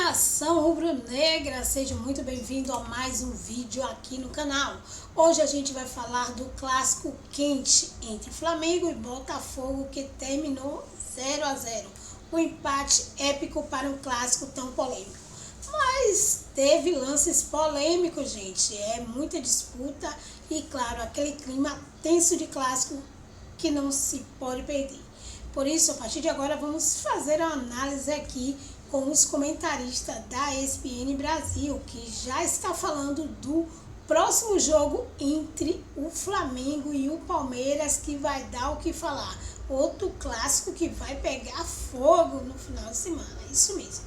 Nação Rubro-Negra, seja muito bem-vindo a mais um vídeo aqui no canal. Hoje a gente vai falar do clássico quente entre Flamengo e Botafogo, que terminou 0-0. Um empate épico para um clássico tão polêmico. Mas teve lances polêmicos, gente. É muita disputa e, claro, aquele clima tenso de clássico que não se pode perder. Por isso, a partir de agora, vamos fazer uma análise aqui com os comentaristas da ESPN Brasil, que já está falando do próximo jogo entre o Flamengo e o Palmeiras, que vai dar o que falar. Outro clássico que vai pegar fogo no final de semana, isso mesmo.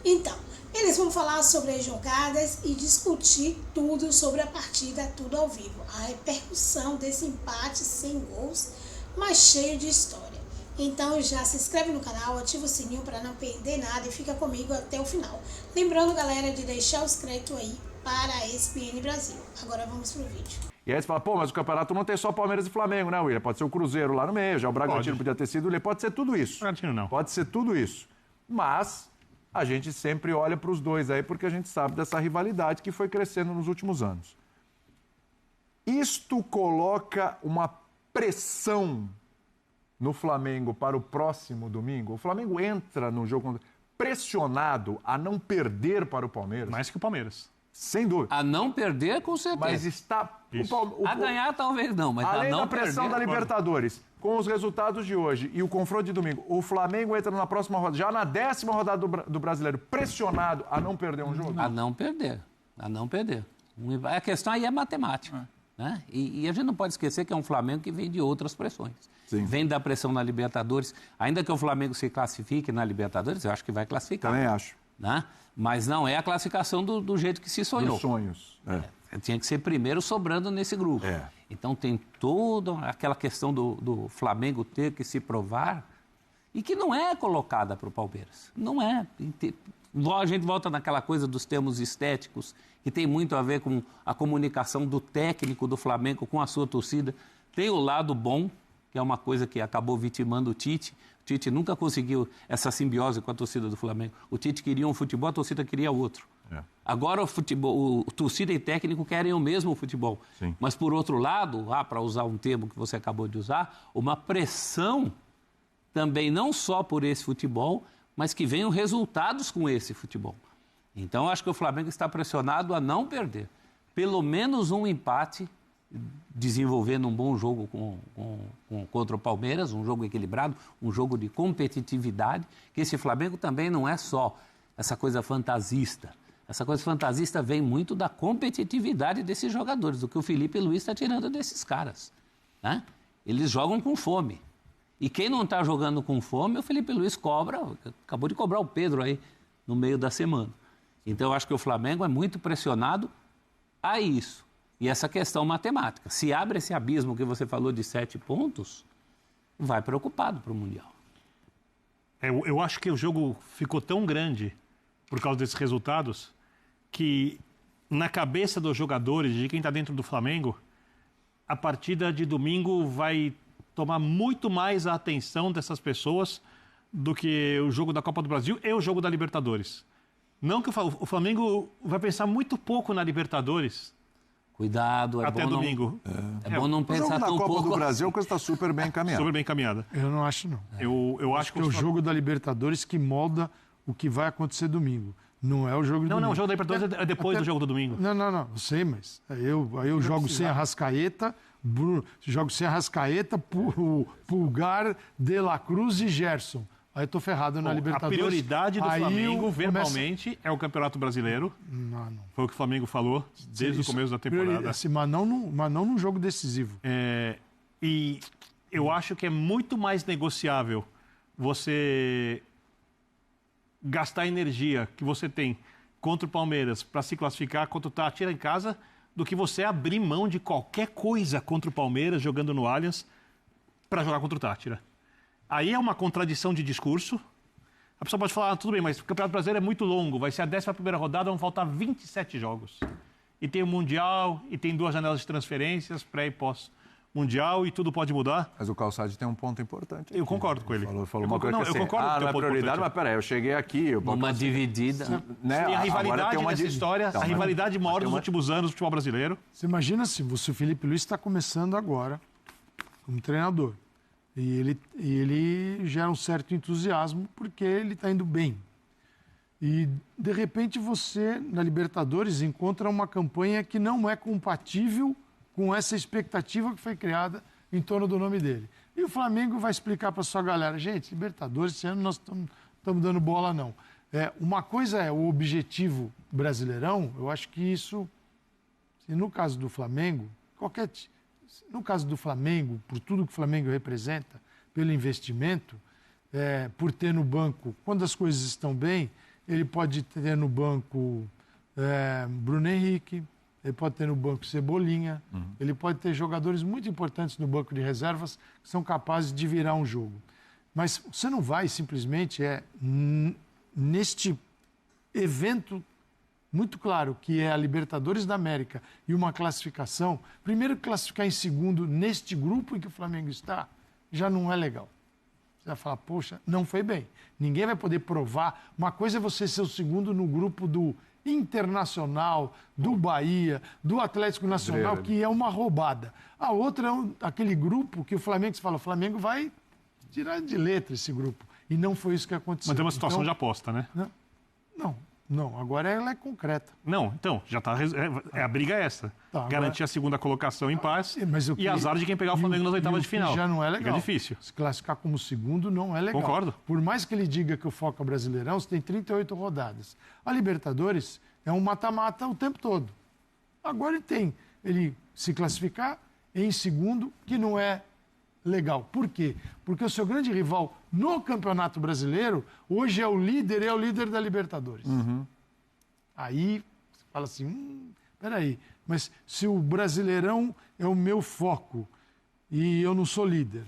Então, eles vão falar sobre as jogadas e discutir tudo sobre a partida, tudo ao vivo. A repercussão desse empate sem gols, mas cheio de história. Então já se inscreve no canal, ativa o sininho para não perder nada e fica comigo até o final. Lembrando, galera, de deixar os créditos aí para a ESPN Brasil. Agora vamos pro vídeo. E aí você fala, pô, mas o campeonato não tem só Palmeiras e Flamengo, né, William? Pode ser o Cruzeiro lá no meio, já o Bragantino podia ter sido, pode ser tudo isso. Bragantino não. Pode ser tudo isso. Mas a gente sempre olha para os dois aí porque a gente sabe dessa rivalidade que foi crescendo nos últimos anos. Isto coloca uma pressão no Flamengo para o próximo domingo. O Flamengo entra no jogo pressionado a não perder para o Palmeiras. Mais que o Palmeiras. Sem dúvida. A não perder, com certeza. Mas está... A ganhar, talvez não, mas além a não da pressão perder... da Libertadores, com os resultados de hoje e o confronto de domingo, o Flamengo entra na próxima rodada, já na 10ª rodada do Brasileiro, pressionado a não perder um jogo? A não perder. A não perder. A questão aí é matemática. Né? E a gente não pode esquecer que é um Flamengo que vem de outras pressões. Sim. Vem da pressão na Libertadores. Ainda que o Flamengo se classifique na Libertadores, eu acho que vai classificar. Também acho. Né? Mas não é a classificação do jeito que se sonhou. Dos sonhos. Tinha que ser primeiro sobrando nesse grupo. Então tem toda aquela questão do Flamengo ter que se provar e que não é colocada para o Palmeiras. Não é. A gente volta naquela coisa dos termos estéticos, que tem muito a ver com a comunicação do técnico do Flamengo com a sua torcida. Tem o lado bom, que é uma coisa que acabou vitimando o Tite. O Tite nunca conseguiu essa simbiose com a torcida do Flamengo. O Tite queria um futebol, a torcida queria outro. Agora o torcida e técnico querem o mesmo futebol. Sim. Mas, por outro lado, para usar um termo que você acabou de usar, uma pressão também não só por esse futebol, mas que venham resultados com esse futebol. Então, acho que o Flamengo está pressionado a não perder. Pelo menos um empate, desenvolvendo um bom jogo contra o Palmeiras, um jogo equilibrado, um jogo de competitividade, que esse Flamengo também não é só essa coisa fantasista. Essa coisa fantasista vem muito da competitividade desses jogadores, do que o Felipe Luiz está tirando desses caras. Né? Eles jogam com fome. E quem não está jogando com fome, o Felipe Luiz cobra, acabou de cobrar o Pedro aí no meio da semana. Então, eu acho que o Flamengo é muito pressionado a isso. E essa questão matemática. Se abre esse abismo que você falou de 7 pontos, vai preocupado para o Mundial. Eu acho que o jogo ficou tão grande por causa desses resultados que na cabeça dos jogadores, de quem está dentro do Flamengo, a partida de domingo vai tomar muito mais a atenção dessas pessoas do que o jogo da Copa do Brasil e o jogo da Libertadores. Não que o Flamengo vai pensar muito pouco na Libertadores. Cuidado, até bom domingo. É bom não pensar tão pouco. O jogo da Copa do Brasil, a coisa está super bem encaminhada. Super bem encaminhada. Eu não acho, não. Eu acho que é o jogo da Libertadores que molda o que vai acontecer domingo. Não é o jogo do domingo. Não, o jogo da Libertadores é depois do jogo do domingo. Não, eu sei, mas aí eu jogo sem Arrascaeta, jogo sem Arrascaeta, Pulgar, De La Cruz e Gerson. Aí eu tô ferrado na Libertadores. A prioridade do Flamengo, verbalmente, é o Campeonato Brasileiro. Não. Foi o que o Flamengo falou desde o começo da temporada. Assim, mas não num jogo decisivo. E eu acho que é muito mais negociável você gastar a energia que você tem contra o Palmeiras para se classificar contra o Tátira em casa do que você abrir mão de qualquer coisa contra o Palmeiras jogando no Allianz para jogar contra o Tátira. Aí é uma contradição de discurso. A pessoa pode falar, tudo bem, mas o Campeonato Brasileiro é muito longo, vai ser a 11ª rodada, vão faltar 27 jogos. E tem o Mundial, e tem 2 janelas de transferências, pré e pós Mundial e tudo pode mudar. Mas o Calçade tem um ponto importante. Eu concordo com ele. Falou uma coisa que eu concordo com o não teu é ponto prioridade, importante. mas peraí, eu cheguei aqui... Uma dividida. Né? E a rivalidade dessa história, Então, a rivalidade maior dos últimos anos do futebol brasileiro. Você imagina se o Felipe Luiz está começando agora como treinador. E ele gera um certo entusiasmo porque ele está indo bem. E, de repente, você, na Libertadores, encontra uma campanha que não é compatível com essa expectativa que foi criada em torno do nome dele. E o Flamengo vai explicar para sua galera, gente, Libertadores, esse ano nós estamos dando bola, não. Uma coisa é o objetivo Brasileirão, eu acho que isso, no caso do Flamengo, no caso do Flamengo, por tudo que o Flamengo representa, pelo investimento, por ter no banco, quando as coisas estão bem, ele pode ter no banco Bruno Henrique, ele pode ter no banco Cebolinha, ele pode ter jogadores muito importantes no banco de reservas que são capazes de virar um jogo. Mas você não vai simplesmente, neste evento muito claro, que é a Libertadores da América e uma classificação, primeiro classificar em segundo neste grupo em que o Flamengo está, já não é legal. Você vai falar, poxa, não foi bem. Ninguém vai poder provar. Uma coisa é você ser o segundo no grupo do Internacional, do Bahia, do Atlético Nacional, que é uma roubada. A outra é aquele grupo que o Flamengo, se fala, o Flamengo vai tirar de letra esse grupo. E não foi isso que aconteceu. Mas tem uma situação de aposta, né? Não, agora ela é concreta. Não, então, já está. A briga é essa. Tá, garantir a segunda colocação em paz e azar de quem pegar o Flamengo nas oitavas de final. Já não é legal. Fica difícil. Se classificar como segundo não é legal. Concordo. Por mais que ele diga que o foco é Brasileirão, você tem 38 rodadas. A Libertadores é um mata-mata o tempo todo. Agora ele se classificar em segundo, que não é legal. Por quê? Porque o seu grande rival no Campeonato Brasileiro hoje é o líder da Libertadores. Aí você fala assim, peraí, mas se o Brasileirão é o meu foco e eu não sou líder,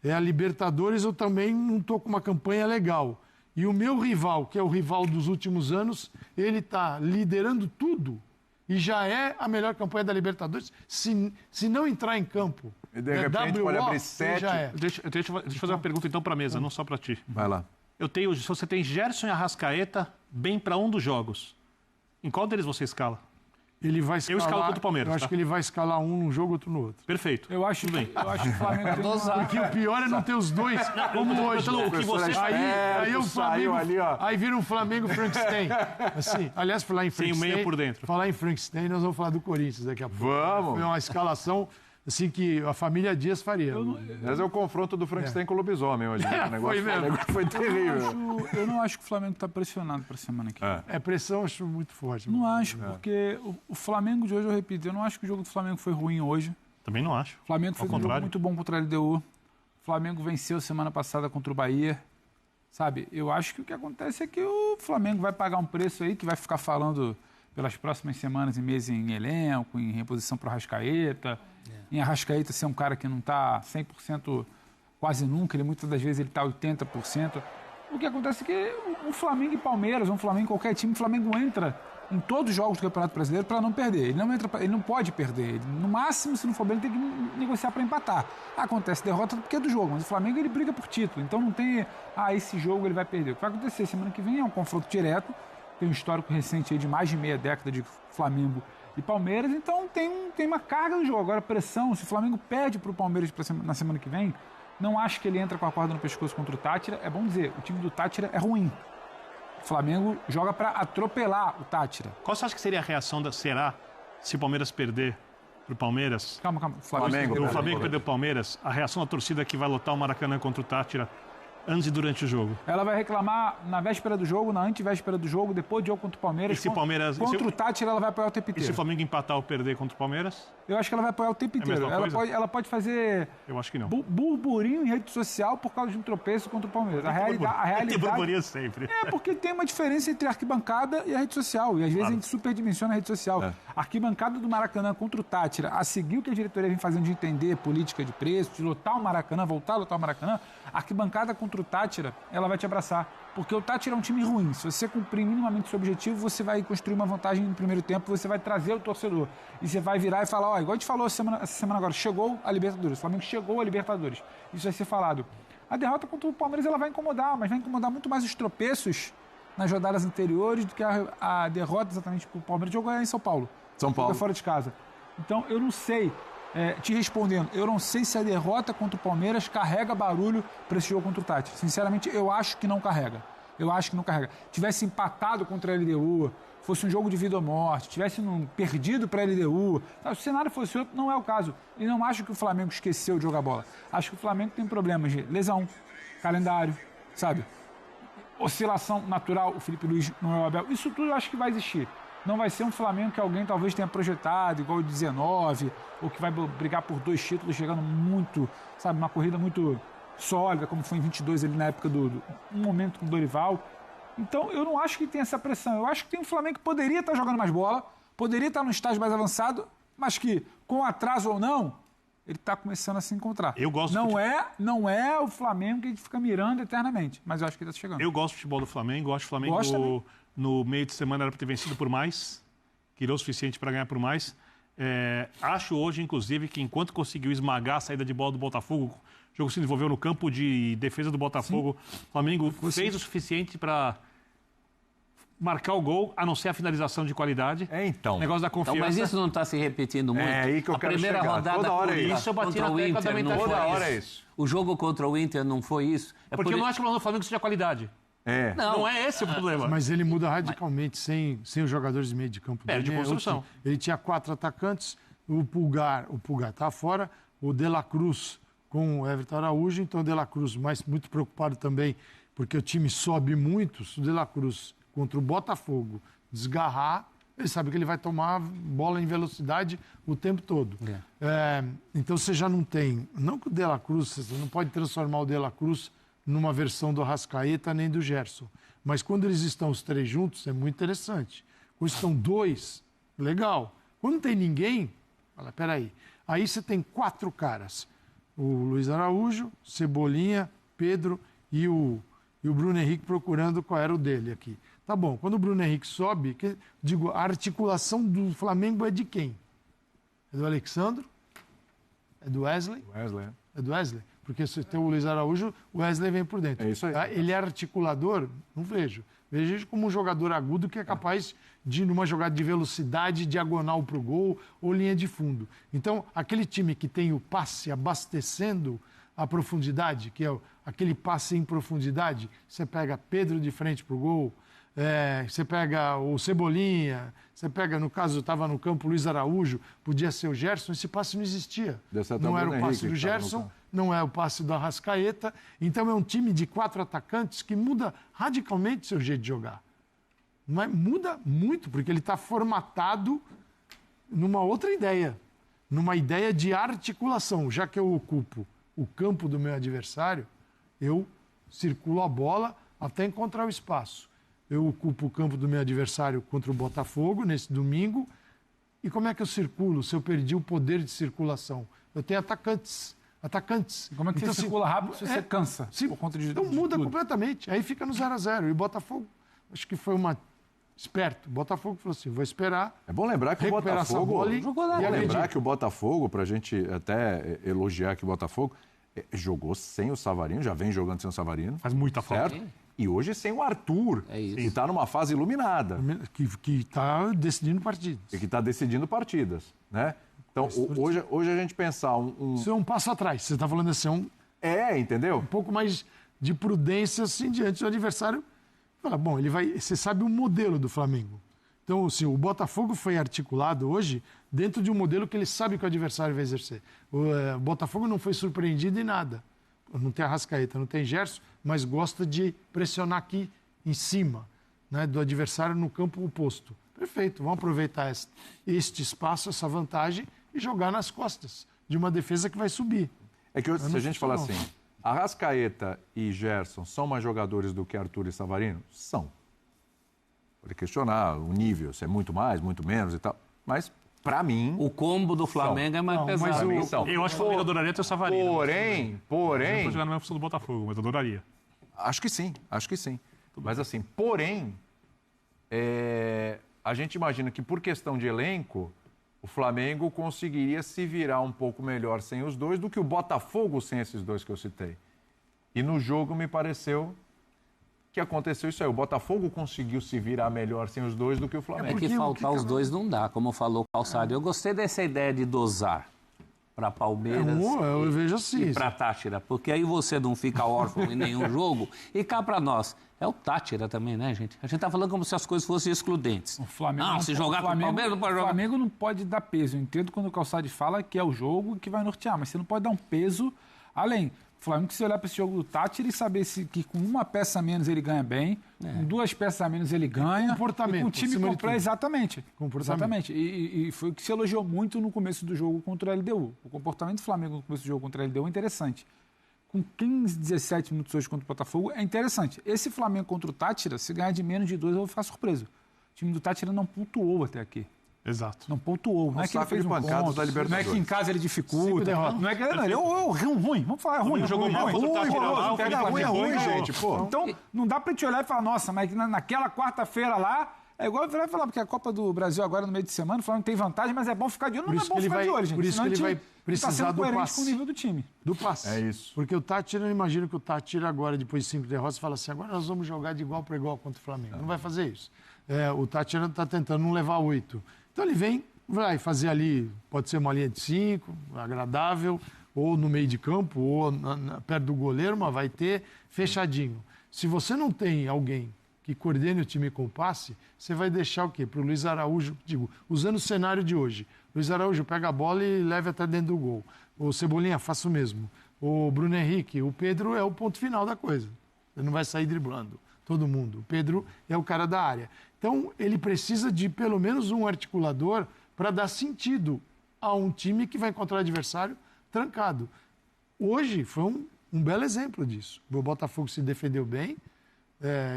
a Libertadores eu também não estou com uma campanha legal. E o meu rival, que é o rival dos últimos anos, ele está liderando tudo e já é a melhor campanha da Libertadores. Se não entrar em campo, e de repente pode abrir 7. Já é. Deixa eu fazer uma pergunta então para a mesa, não só para ti. Vai lá. Se você tem Gerson e Arrascaeta bem para um dos jogos, em qual deles você escala? Ele vai escalar, eu escalo contra o Palmeiras. Eu acho que ele vai escalar um num jogo, outro no outro. Perfeito. Eu acho que o Flamengo tem Porque o pior é não ter os dois, como hoje. O que você... Aí o Flamengo, ali, ó. aí vira um Flamengo Frankenstein. Assim, aliás, falar em Frankenstein. Sem o meio por dentro. Falar em Frankenstein, nós vamos falar do Corinthians daqui a pouco. Vamos. Foi uma escalação assim que a família Dias faria. Mas é o confronto do Frankenstein com o lobisomem hoje. O negócio foi terrível. Eu não acho que o Flamengo está pressionado para a semana que vem. Pressão eu acho muito forte. Não acho, porque o Flamengo de hoje, eu repito, eu não acho que o jogo do Flamengo foi ruim hoje. Também não acho. O Flamengo fez um jogo muito bom contra a LDU. O Flamengo venceu semana passada contra o Bahia. Sabe, eu acho que o que acontece é que o Flamengo vai pagar um preço aí que vai ficar falando pelas próximas semanas e meses em elenco, em reposição para o Arrascaeta. Em Arrascaeta ser um cara que não está 100% quase nunca, muitas das vezes ele está 80%. O que acontece é que o Flamengo e Palmeiras, um Flamengo qualquer time, o Flamengo entra em todos os jogos do Campeonato Brasileiro para não perder. Ele não pode perder. No máximo, se não for bem, ele tem que negociar para empatar. Acontece derrota porque é do jogo, mas o Flamengo ele briga por título. Então não tem, esse jogo ele vai perder. O que vai acontecer semana que vem é um confronto direto. Tem um histórico recente aí de mais de meia década de Flamengo e Palmeiras, então tem uma carga no jogo. Agora, pressão, se o Flamengo perde para o Palmeiras na semana que vem, não acho que ele entra com a corda no pescoço contra o Táchira. É bom dizer, o time do Táchira é ruim. O Flamengo joga para atropelar o Táchira. Qual você acha que seria a reação da Será se o Palmeiras perder para o Palmeiras? Calma. O Flamengo perder o Palmeiras, a reação da torcida que vai lotar o Maracanã contra o Táchira antes e durante o jogo. Ela vai reclamar na véspera do jogo, na antevéspera do jogo, depois do jogo contra o Palmeiras. E se Palmeiras... Contra o Táchira, ela vai apoiar o tempo inteiro. E se o Flamengo empatar ou perder contra o Palmeiras? Eu acho que ela vai apoiar o tempo inteiro. Ela pode fazer... Eu acho que não. Burburinho em rede social por causa de um tropeço contra o Palmeiras. A realidade... Tem burburinho sempre. Porque tem uma diferença entre a arquibancada e a rede social. E às vezes a gente superdimensiona a rede social. A arquibancada do Maracanã contra o Táchira, a seguir o que a diretoria vem fazendo de entender política de preço, de lotar o Maracanã, voltar a lotar o Maracanã, a arquibancada contra contra o Táchira, ela vai te abraçar. Porque o Táchira é um time ruim. Se você cumprir minimamente o seu objetivo, você vai construir uma vantagem no primeiro tempo, você vai trazer o torcedor. E você vai virar e falar, ó, igual a gente falou essa semana agora, chegou a Libertadores, o Flamengo chegou a Libertadores. Isso vai ser falado. A derrota contra o Palmeiras ela vai incomodar, mas vai incomodar muito mais os tropeços nas rodadas anteriores do que a derrota exatamente para o Palmeiras. Jogou em São Paulo. São Paulo. Fora de casa. Então, eu não sei, te respondendo, eu não sei se a derrota contra o Palmeiras carrega barulho para esse jogo contra o Tati. Sinceramente, eu acho que não carrega. Eu acho que não carrega. Tivesse empatado contra a LDU, fosse um jogo de vida ou morte, tivesse perdido para a LDU, se o cenário fosse outro, não é o caso. E não acho que o Flamengo esqueceu de jogar bola. Acho que o Flamengo tem problemas de lesão, calendário, sabe? Oscilação natural, o Felipe Luiz não é o Abel. Isso tudo eu acho que vai existir. Não vai ser um Flamengo que alguém talvez tenha projetado, igual o 19, ou que vai brigar por 2 títulos, chegando muito, sabe, uma corrida muito sólida, como foi em 22 ali na época um momento com o Dorival. Então, eu não acho que tem essa pressão. Eu acho que tem um Flamengo que poderia estar jogando mais bola, poderia estar num estágio mais avançado, mas que, com atraso ou não, ele está começando a se encontrar. Eu gosto não é o Flamengo que a gente fica mirando eternamente, mas eu acho que ele está chegando. Eu gosto do futebol do Flamengo, gosto do Flamengo no meio de semana era para ter vencido por mais, queria o suficiente para ganhar por mais. Acho hoje, inclusive, que enquanto conseguiu esmagar a saída de bola do Botafogo, o jogo se desenvolveu no campo de defesa do Botafogo, o Flamengo fez o suficiente para marcar o gol, a não ser a finalização de qualidade. Então. O negócio da confiança. Então, mas isso não está se repetindo muito? É aí que eu a quero primeira chegar. rodada Toda hora é isso. Isso eu bati contra na o tecla Inter, também, não toda foi hora é isso. isso. O jogo contra o Inter não foi isso? Porque eu não acho que o Flamengo seja qualidade. Não é esse o problema. Mas ele muda radicalmente sem os jogadores de meio de campo. De dele. construção. Ele tinha 4 atacantes, o Pulgar está fora, o De La Cruz com o Everton Araújo, então o De La Cruz muito preocupado também, porque o time sobe muito, se o De La Cruz contra o Botafogo desgarrar, ele sabe que ele vai tomar bola em velocidade o tempo todo. Então você já não tem, não que o De La Cruz, você não pode transformar o De La Cruz numa versão do Arrascaeta nem do Gerson. Mas quando eles estão os 3 juntos, é muito interessante. Quando estão 2, legal. Quando não tem ninguém, fala, peraí. Aí você tem 4 caras. O Luiz Araújo, Cebolinha, Pedro e o Bruno Henrique procurando qual era o dele aqui. Tá bom, quando o Bruno Henrique sobe, a articulação do Flamengo é de quem? É do Alexandro? É do Wesley? É do Wesley? Porque se tem o Luiz Araújo, o Wesley vem por dentro. É isso aí. Tá? Ele é articulador? Não vejo. Vejo ele como um jogador agudo que é capaz de, numa jogada de velocidade, diagonal para o gol ou linha de fundo. Então, aquele time que tem o passe abastecendo a profundidade, que é aquele passe em profundidade, você pega Pedro de frente para o gol, você pega o Cebolinha, você pega, no caso, estava no campo Luiz Araújo, podia ser o Gerson, esse passe não existia. Não era o passe do Gerson, não é o passe do Arrascaeta. Então é um time de 4 atacantes que muda radicalmente seu jeito de jogar. Mas muda muito, porque ele está formatado numa outra ideia, numa ideia de articulação. Já que eu ocupo o campo do meu adversário, eu circulo a bola até encontrar o espaço. Eu ocupo o campo do meu adversário contra o Botafogo nesse domingo. E como é que eu circulo se eu perdi o poder de circulação? Eu tenho atacantes. E como é que você circula rápido se você cansa? Por conta de então muda completamente. Aí fica no 0-0. E o Botafogo, acho que foi esperto. O Botafogo falou assim, vou esperar. É bom lembrar que o Botafogo... que o Botafogo, para a gente até elogiar aqui o Botafogo, jogou sem o Savarino, já vem jogando sem o Savarino. Faz muita falta. Certo? E hoje sem o Arthur, que está numa fase iluminada. Que está decidindo partidas. E que está decidindo partidas, né? Então, hoje a gente pensar Isso é um passo atrás. Você está falando assim, entendeu? Um pouco mais de prudência, assim, diante do adversário. Fala, bom, você sabe o modelo do Flamengo. Então, assim, o Botafogo foi articulado hoje dentro de um modelo que ele sabe que o adversário vai exercer. O Botafogo não foi surpreendido em nada. Não tem Arrascaeta, não tem Gerson, mas gosta de pressionar aqui em cima, né, do adversário no campo oposto. Perfeito, vamos aproveitar este espaço, essa vantagem e jogar nas costas de uma defesa que vai subir. É que se a gente falar assim, Arrascaeta e Gerson são mais jogadores do que Arthur e Savarino? São. Pode questionar o nível, se é muito mais, muito menos e tal, mas para mim... O combo do Flamengo é mais pesado. Eu acho que o Flamengo adoraria ter o Savarino. Porém... Eu não vou jogar na mesma função do Botafogo, mas adoraria. Acho que sim, acho que sim. Mas assim, porém, a gente imagina que por questão de elenco, o Flamengo conseguiria se virar um pouco melhor sem os dois do que o Botafogo sem esses dois que eu citei. E no jogo me pareceu que aconteceu isso aí. O Botafogo conseguiu se virar melhor sem os dois do que o Flamengo. É que faltar os dois não dá, como falou o Calçado. Eu gostei dessa ideia de dosar para Palmeiras eu vejo assim, e para Táchira, porque aí você não fica órfão em nenhum jogo. E cá para nós, é o Táchira também, né, gente? A gente tá falando como se as coisas fossem excludentes. O Flamengo não, se jogar com o Palmeiras, não pode jogar. O Flamengo não pode dar peso. Eu entendo quando o Calçado fala que é o jogo que vai nortear, mas você não pode dar um peso além. O Flamengo, se olhar para esse jogo do Táchira e saber que com uma peça a menos ele ganha bem, com duas peças a menos ele ganha. Comportamento. E com o time completo, exatamente. Comportamento. Exatamente. E foi o que se elogiou muito no começo do jogo contra o LDU. O comportamento do Flamengo no começo do jogo contra o LDU é interessante. Com 15, 17 minutos hoje contra o Botafogo, é interessante. Esse Flamengo contra o Táchira, se ganhar de menos de 2, eu vou ficar surpreso. O time do Táchira não pontuou até aqui. Exato. Não pontuou. Não é que ele fez um ponto, não é que em casa ele dificulta. Não é que ele é ruim. Vamos falar ruim. Ele jogou mal contra o Táchira. Ruim, gente, pô. Então, não dá pra te olhar e falar, nossa, mas naquela quarta-feira lá, é igual eu virar e falar, porque a Copa do Brasil agora no meio de semana, falando que tem vantagem, mas é bom ficar de olho. Não é bom ficar de olho, gente. Por isso que ele vai precisar do passe. passe. Com o nível do time. Do passe. É isso. Porque o Táchira, eu imagino que o Táchira agora, depois de 5 derrotas, fala assim, agora nós vamos jogar de igual para igual contra o Flamengo. Não vai fazer isso. O Táchira está tentando não levar 8. Então ele vai fazer ali, pode ser uma linha de 5, agradável, ou no meio de campo, ou perto do goleiro, mas vai ter fechadinho. Se você não tem alguém que coordene o time com o passe, você vai deixar o quê? Para o Luiz Araújo, usando o cenário de hoje. Luiz Araújo pega a bola e leva até dentro do gol. O Cebolinha, faça o mesmo. O Bruno Henrique, o Pedro é o ponto final da coisa. Ele não vai sair driblando todo mundo. O Pedro é o cara da área. Então, ele precisa de pelo menos um articulador para dar sentido a um time que vai encontrar o adversário trancado. Hoje foi um belo exemplo disso. O Botafogo se defendeu bem.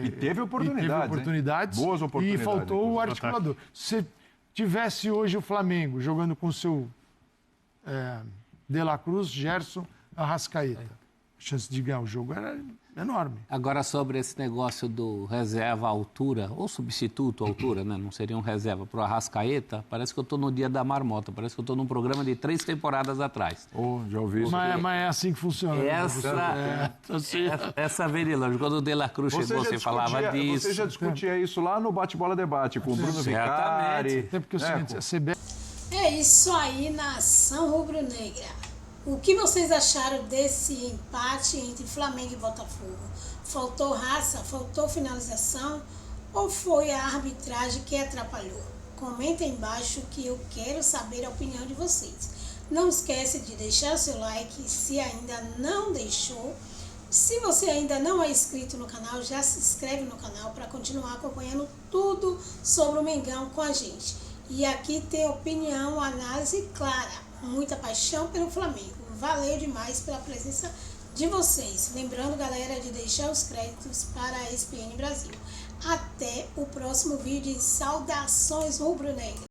E teve oportunidades. Boas oportunidades. E faltou o articulador. Se tivesse hoje o Flamengo jogando com o seu De La Cruz, Gerson, Arrascaeta, a chance de ganhar o jogo era enorme. Agora, sobre esse negócio do reserva à altura, ou substituto à altura, né? Não seria um reserva para o Arrascaeta, parece que eu estou no dia da marmota, parece que eu estou num programa de 3 temporadas atrás. Já ouvi isso. Mas é assim que funciona. Essa Verilândia, quando o De La Cruz chegou, você falava disso. Você já discutia isso lá no Bate-Bola Debate, com o Bruno Vicari. Até porque o seguinte, a CBF... É isso aí, nação rubro-negra. O que vocês acharam desse empate entre Flamengo e Botafogo? Faltou raça? Faltou finalização? Ou foi a arbitragem que atrapalhou? Comenta aí embaixo que eu quero saber a opinião de vocês. Não esquece de deixar o seu like se ainda não deixou. Se você ainda não é inscrito no canal, já se inscreve no canal para continuar acompanhando tudo sobre o Mengão com a gente. E aqui tem opinião, análise clara, muita paixão pelo Flamengo. Valeu demais pela presença de vocês. Lembrando, galera, de deixar os créditos para a ESPN Brasil. Até o próximo vídeo e saudações rubro-negras.